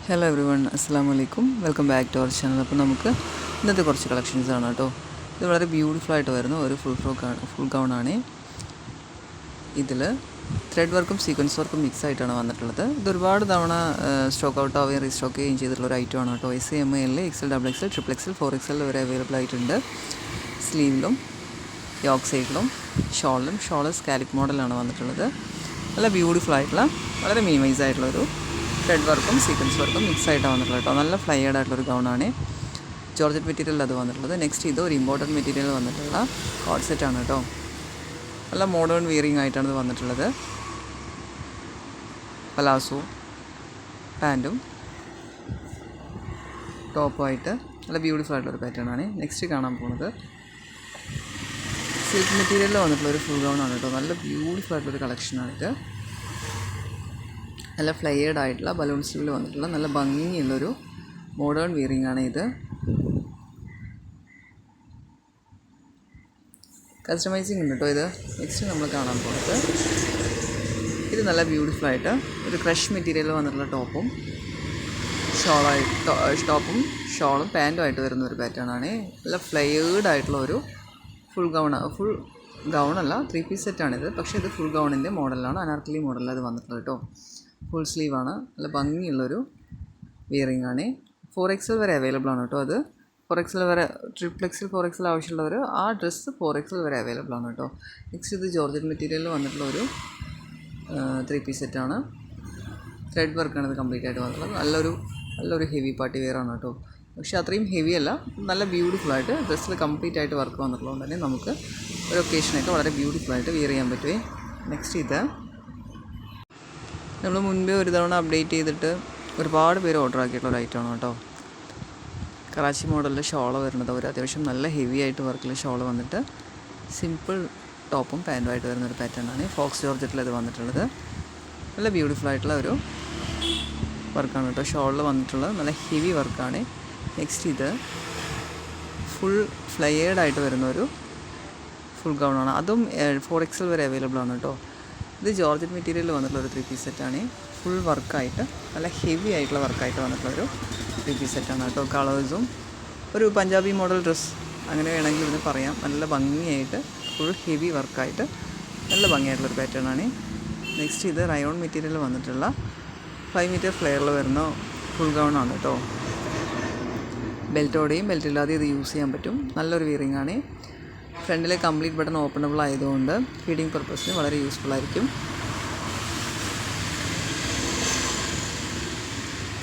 Hello every one, അസ്സാം വലൈക്കും. Welcome back to our channel. അപ്പോൾ നമുക്ക് ഇന്നത്തെ കുറച്ച് കളക്ഷൻസ് ആണ് കേട്ടോ. ഇത് വളരെ ബ്യൂട്ടിഫുൾ ആയിട്ട് വരുന്ന ഒരു ഫുൾ ഗൗണാണ്. ഇതിൽ ത്രെഡ് വർക്കും സീക്വൻസ് വർക്കും മിക്സ് ആയിട്ടാണ് വന്നിട്ടുള്ളത്. ഇത് ഒരുപാട് തവണ സ്റ്റോക്ക് ഔട്ട് ആവുകയും റീസ്റ്റോക്ക് ചെയ്യുകയും ചെയ്തിട്ടുള്ള ഒരു ഐറ്റമാണ് കേട്ടോ. SML, XL, XXL, XXL, 4XL വരെ അവൈലബിൾ ആയിട്ടുണ്ട്. സ്ലീവിലും യോക്ക് സൈഡിലും ഷോള് സ്കാലിപ്പ് മോഡലാണ് വന്നിട്ടുള്ളത്. നല്ല ബ്യൂട്ടിഫുൾ ആയിട്ടുള്ള വളരെ മിനിമൈസ് ആയിട്ടുള്ളൊരു ത്രെഡ് വർക്കും സീക്വൻസ് വർക്കും മിക്സ് ആയിട്ടാണ് വന്നിട്ടുള്ളത് കേട്ടോ. നല്ല ഫ്ലൈഡ് ആയിട്ടുള്ളൊരു ഗൗണാണ്. ജോർജറ്റ് മെറ്റീരിയൽ അത് വന്നിട്ടുള്ളത്. നെക്സ്റ്റ് ഇത് ഒരു ഇമ്പോർട്ടൻറ്റ് മെറ്റീരിയൽ വന്നിട്ടുള്ള കോഡ് സെറ്റാണ് കേട്ടോ. നല്ല മോഡേൺ വിയറിങ് ആയിട്ടാണ് ഇത് വന്നിട്ടുള്ളത്. പലാസോ പാൻറ്റും ടോപ്പുമായിട്ട് നല്ല ബ്യൂട്ടിഫുൾ ആയിട്ടുള്ളൊരു പാറ്റേൺ ആണ്. നെക്സ്റ്റ് കാണാൻ പോകുന്നത് സിൽക്ക് മെറ്റീരിയലിൽ വന്നിട്ടുള്ളൊരു ഫുൾ ഗൗണാണ് കേട്ടോ. നല്ല ബ്യൂട്ടിഫുൾ ആയിട്ടുള്ളൊരു കളക്ഷനാണിത്. നല്ല ഫ്ലയേഡ് ആയിട്ടുള്ള ബലൂൺ സ്ലീവിൽ വന്നിട്ടുള്ള നല്ല ഭംഗിയുള്ളൊരു മോഡേൺ വിയറിംഗ് ആണ് ഇത്. കസ്റ്റമൈസിങ് ഉണ്ട് കേട്ടോ ഇത്. നെക്സ്റ്റ് നമ്മൾ കാണാൻ പോകുന്നത് ഇത് നല്ല ബ്യൂട്ടിഫുൾ ആയിട്ട് ഒരു ക്രഷ് മെറ്റീരിയലിൽ വന്നിട്ടുള്ള ടോപ്പും ഷോളും പാൻറ്റും ആയിട്ട് വരുന്ന ഒരു പാറ്റേൺ ആണ്. നല്ല ഫ്ലയേഡ് ആയിട്ടുള്ള ഒരു ഫുൾ ഗൗണല്ല, 3 പീസ് സെറ്റാണിത്. പക്ഷേ ഇത് ഫുൾ ഗൗണിൻ്റെ മോഡലാണ്, അനാർക്കലി മോഡലിൽ അത് വന്നിട്ടുള്ളത് കേട്ടോ. ഫുൾ സ്ലീവാണ്. നല്ല ഭംഗിയുള്ളൊരു വിയറിംഗ് ആണ്. 4XL വരെ അവൈലബിൾ ആണ് കേട്ടോ. അത് 4XL വരെ, XXL 4XL ആവശ്യമുള്ളവർ ആ ഡ്രസ്സ് 4XL വരെ അവൈലബിൾ ആണ് കേട്ടോ. നെക്സ്റ്റ് ഇത് ജോർജറ്റ് മെറ്റീരിയലിൽ വന്നിട്ടുള്ള ഒരു 3 പീസ് സെറ്റാണ്. ത്രെഡ് വർക്കാണ് ഇത് കംപ്ലീറ്റ് ആയിട്ട് വന്നിട്ടുള്ളത്. നല്ലൊരു ഹെവി പാർട്ടി വെയർ ആണ് കേട്ടോ. പക്ഷേ അത്രയും ഹെവി അല്ല, നല്ല ബ്യൂട്ടിഫുള്ളായിട്ട് ഡ്രസ്സിൽ കംപ്ലീറ്റ് ആയിട്ട് വർക്ക് വന്നിട്ടുള്ളത് തന്നെ നമുക്ക് ഒരു ഒക്കേഷനൊക്കെ വളരെ ബ്യൂട്ടിഫുള്ളായിട്ട് വിയർ ചെയ്യാൻ പറ്റുമേ. നെക്സ്റ്റ് ഇത് നമ്മൾ മുൻപേ ഒരു തവണ അപ്ഡേറ്റ് ചെയ്തിട്ട് ഒരുപാട് പേര് ഓർഡർ ആക്കിയിട്ടുള്ള ഒരു ഐറ്റമാണ് കേട്ടോ. കറാച്ചി മോഡലിൽ ഷോള് വരുന്നത് ഒരു അത്യാവശ്യം നല്ല ഹെവി ആയിട്ട് വർക്കിൽ ഷോള് വന്നിട്ട് സിമ്പിൾ ടോപ്പും പാൻറ്റുമായിട്ട് വരുന്നൊരു പാറ്റേൺ ആണ്. ഫോക്സ് ജോർജറ്റിൽ ഇത് വന്നിട്ടുള്ളത്. നല്ല ബ്യൂട്ടിഫുൾ ആയിട്ടുള്ള ഒരു വർക്കാണ് കേട്ടോ. ഷോളിൽ വന്നിട്ടുള്ളത് നല്ല ഹെവി വർക്കാണ്. നെക്സ്റ്റ് ഇത് ഫുൾ ഫ്ലയേഡ് ആയിട്ട് വരുന്ന ഒരു ഫുൾ ഗൗണാണ്. അതും 4XL വരെ അവൈലബിൾ ആണ് കേട്ടോ. ഇത് ജോർജറ്റ് മെറ്റീരിയലിൽ വന്നിട്ടുള്ള ഒരു 3 പീസ് സെറ്റാണ്. ഫുൾ വർക്കായിട്ട് നല്ല ഹെവി ആയിട്ടുള്ള വർക്കായിട്ട് വന്നിട്ടുള്ളൊരു 3 പീസ് സെറ്റാണ് കേട്ടോ. കളേഴ്സും ഒരു പഞ്ചാബി മോഡൽ ഡ്രസ്സ് അങ്ങനെ വേണമെങ്കിൽ ഇതിന് പറയാം. നല്ല ഭംഗിയായിട്ട് ഫുൾ ഹെവി വർക്കായിട്ട് നല്ല ഭംഗിയായിട്ടുള്ളൊരു പാറ്റേൺ ആണ്. നെക്സ്റ്റ് ഇത് റയോൺ മെറ്റീരിയൽ വന്നിട്ടുള്ള 5 മീറ്റർ ഫ്ലെയറിൽ വരുന്ന ഫുൾ ഗൗണാണ് കേട്ടോ. ബെൽറ്റോടെയും ബെൽറ്റില്ലാതെ ഇത് യൂസ് ചെയ്യാൻ പറ്റും. നല്ലൊരു വിയറിംഗ് ആണ്. ഫ്രണ്ടിലെ കംപ്ലീറ്റ് ബട്ടൺ ഓപ്പണബിൾ ആയതുകൊണ്ട് ഫീഡിങ് പർപ്പസിന് വളരെ യൂസ്ഫുൾ ആയിരിക്കും.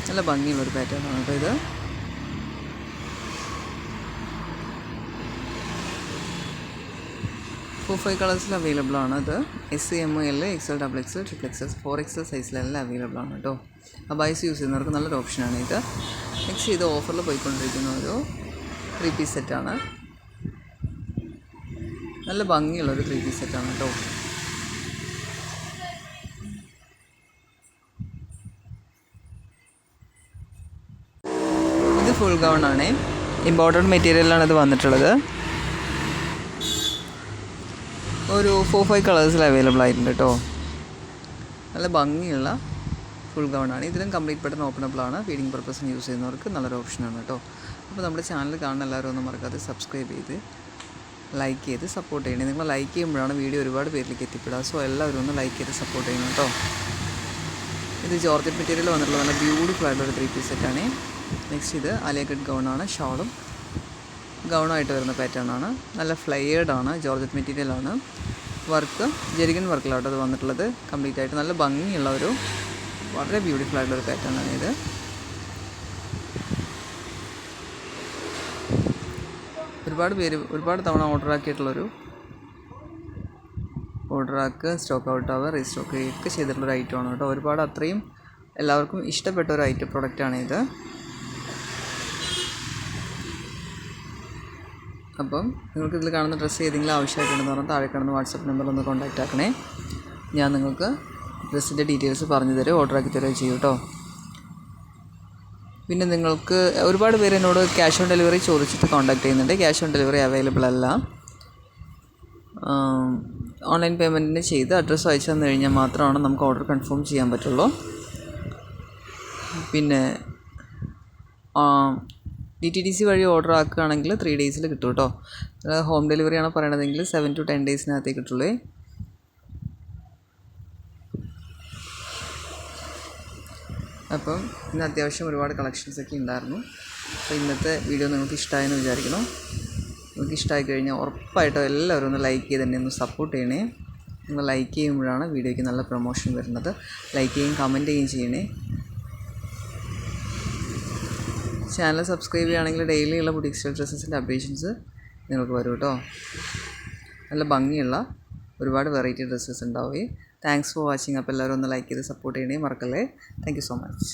നല്ല ഭംഗിയുള്ളൊരു പാറ്റേൺ ആണ് കേട്ടോ ഇത്. ഫോർ 5 കളേഴ്സിൽ അവൈലബിൾ ആണ്. അത് SML, XL, XXL, XXL, 4XL സൈസിലെല്ലാം അവൈലബിൾ ആണ് കേട്ടോ. അബായ്സ് യൂസ് ചെയ്യുന്നവർക്ക് നല്ലൊരു ഓപ്ഷനാണ് ഇത്. നെക്സ്റ്റ് ഇത് ഓഫറിൽ പോയിക്കൊണ്ടിരിക്കുന്ന ഒരു 3 പീസ് സെറ്റാണ്. നല്ല ഭംഗിയുള്ളൊരു 3 പീസ് സെറ്റാണ് കേട്ടോ. ഇത് ഫുൾ ഗൗണാണ്. ഇമ്പോർട്ടൻറ്റ് മെറ്റീരിയലാണ് ഇത് വന്നിട്ടുള്ളത്. ഒരു 4-5 കളേഴ്സിൽ അവൈലബിൾ ആയിട്ടുണ്ട് കേട്ടോ. നല്ല ഭംഗിയുള്ള ഫുൾ ഗൗണാണ്. ഇതിലും കംപ്ലീറ്റ് ബട്ടൺ ഓപ്പണബിൾ ആണ്. ഫീഡിങ് പർപ്പസിന് യൂസ് ചെയ്യുന്നവർക്ക് നല്ലൊരു ഓപ്ഷനാണ് കേട്ടോ. അപ്പോൾ നമ്മുടെ ചാനൽ കാണുന്ന എല്ലാവരും ഒന്നും മറക്കാതെ സബ്സ്ക്രൈബ് ചെയ്ത് ലൈക്ക് ചെയ്ത് സപ്പോർട്ട് ചെയ്യണേ. നിങ്ങൾ ലൈക്ക് ചെയ്യുമ്പോഴാണ് വീഡിയോ ഒരുപാട് പേരിലേക്ക് എത്തിപ്പെടുക. സോ എല്ലാവരും ഒന്ന് ലൈക്ക് ചെയ്ത് സപ്പോർട്ട് ചെയ്യണം കേട്ടോ. ഇത് ജോർജറ്റ് മെറ്റീരിയൽ വന്നിട്ടുള്ള നല്ല ബ്യൂട്ടിഫുൾ ആയിട്ടുള്ളൊരു 3 പീസ് സെറ്റാണ്. നെക്സ്റ്റ് ഇത് അലിയക്കട്ട് ഗൗണാണ്. ഷോളും ഗൗണായിട്ട് വരുന്ന പാറ്റേൺ ആണ്. നല്ല ഫ്ലയേഡ് ആണ്. ജോർജറ്റ് മെറ്റീരിയലാണ്. വർക്ക് ജെരിഗൻ വർക്കിലാട്ടോ അത് വന്നിട്ടുള്ളത്. കംപ്ലീറ്റ് ആയിട്ട് നല്ല ഭംഗിയുള്ള ഒരു വളരെ ബ്യൂട്ടിഫുൾ ആയിട്ടുള്ളൊരു പാറ്റേൺ ആണ് ഇത്. ഒരുപാട് തവണ ഓർഡറാക്ക് സ്റ്റോക്ക് ഔട്ട് ആവുക റീസ്റ്റോക്ക് ഒക്കെ ചെയ്തിട്ടുള്ളൊരു ഐറ്റമാണ് കേട്ടോ. അത്രയും എല്ലാവർക്കും ഇഷ്ടപ്പെട്ട ഒരു പ്രൊഡക്റ്റാണ് ഇത്. അപ്പം നിങ്ങൾക്ക് ഇതിൽ കാണുന്ന ഡ്രസ്സ് ഏതെങ്കിലും ആവശ്യമായിട്ടുണ്ടെന്ന് പറഞ്ഞാൽ താഴെ കാണുന്ന വാട്സപ്പ് നമ്പറിലൊന്ന് കോൺടാക്റ്റ് ആക്കണേ. ഞാൻ നിങ്ങൾക്ക് ഡ്രസ്സിൻ്റെ ഡീറ്റെയിൽസ് പറഞ്ഞു തരും, ഓർഡറാക്കി തരുകയും ചെയ്യും കേട്ടോ. പിന്നെ നിങ്ങൾക്ക് ഒരുപാട് പേര് എന്നോട് ക്യാഷ് ഓൺ ഡെലിവറി ചോദിച്ചിട്ട് കോൺടാക്ട് ചെയ്യുന്നുണ്ട്. ക്യാഷ് ഓൺ ഡെലിവറി അവൈലബിൾ അല്ല. ഓൺലൈൻ പേയ്മെൻറ്റിന് ചെയ്ത് അഡ്രസ്സ് അയച്ചു തന്നു കഴിഞ്ഞാൽ മാത്രമാണ് നമുക്ക് ഓർഡർ കൺഫേം ചെയ്യാൻ പറ്റുള്ളൂ. പിന്നെ DTDC വഴി ഓർഡർ ആക്കുകയാണെങ്കിൽ 3 ഡേയ്സിൽ കിട്ടും കേട്ടോ. ഹോം ഡെലിവറി ആണ് പറയണതെങ്കിൽ 7 to 10 ഡേയ്സിനകത്തേ കിട്ടുള്ളൂ. അപ്പം ഇന്ന് അത്യാവശ്യം ഒരുപാട് കളക്ഷൻസൊക്കെ ഉണ്ടായിരുന്നു. അപ്പോൾ ഇന്നത്തെ വീഡിയോ നിങ്ങൾക്ക് ഇഷ്ടമായെന്ന് വിചാരിക്കണം. നിങ്ങൾക്ക് ഇഷ്ടമായി കഴിഞ്ഞാൽ ഉറപ്പായിട്ടും എല്ലാവരും ഒന്ന് ലൈക്ക് ചെയ്ത് തന്നെ ഒന്ന് സപ്പോർട്ട് ചെയ്യണേ. നിങ്ങൾ ലൈക്ക് ചെയ്യുമ്പോഴാണ് വീഡിയോയ്ക്ക് നല്ല പ്രൊമോഷൻ വരുന്നത്. ലൈക്ക് ചെയ്യുകയും കമൻറ്റ് ചെയ്യുകയും ചെയ്യണേ. ചാനൽ സബ്സ്ക്രൈബ് ചെയ്യുകയാണെങ്കിൽ ഡെയിലിയുള്ള ബുട്ടീക് സ്റ്റൈൽ ഡ്രസ്സസിൻ്റെ അപ്ഡേഷൻസ് നിങ്ങൾക്ക് വരും കേട്ടോ. നല്ല ഭംഗിയുള്ള ഒരുപാട് വെറൈറ്റി ഡ്രസ്സസ് ഉണ്ടാവുകയും. Thanks for watching. അപ്പോൾ എല്ലാവരും ഒന്ന് ലൈക്ക് ചെയ്ത് സപ്പോർട്ട് ചെയ്യണേ മറക്കല്ലേ. Thank you so much.